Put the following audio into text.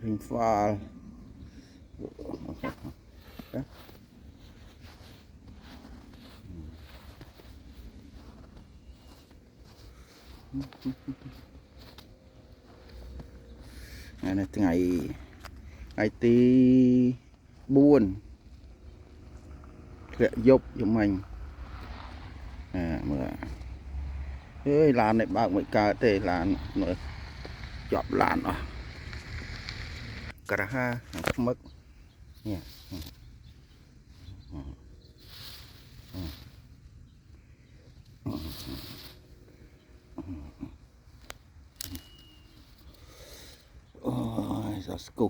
rainfall ngày này ngày tí buồn lệ dục cho mình mà ơi làn này bác mới cả tê làn mà chọp làn à cả ha mất nha ôi giờ school